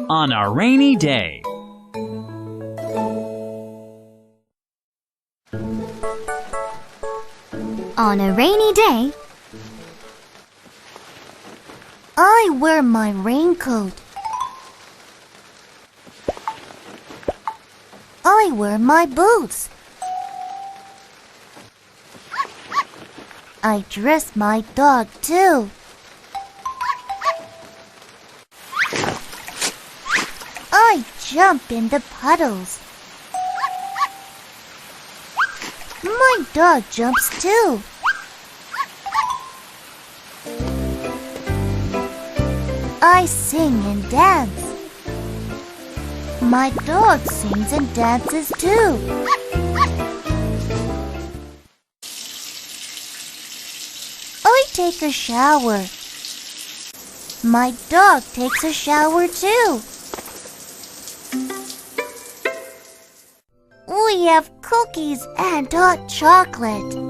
on a rainy day. On a rainy day, I wear my raincoat. I wear my boots. I dress my dog too. I jump in the puddles. My dog jumps too. I sing and dance. My dog sings and dances too. I take a shower. My dog takes a shower too. We have cookies and hot chocolate.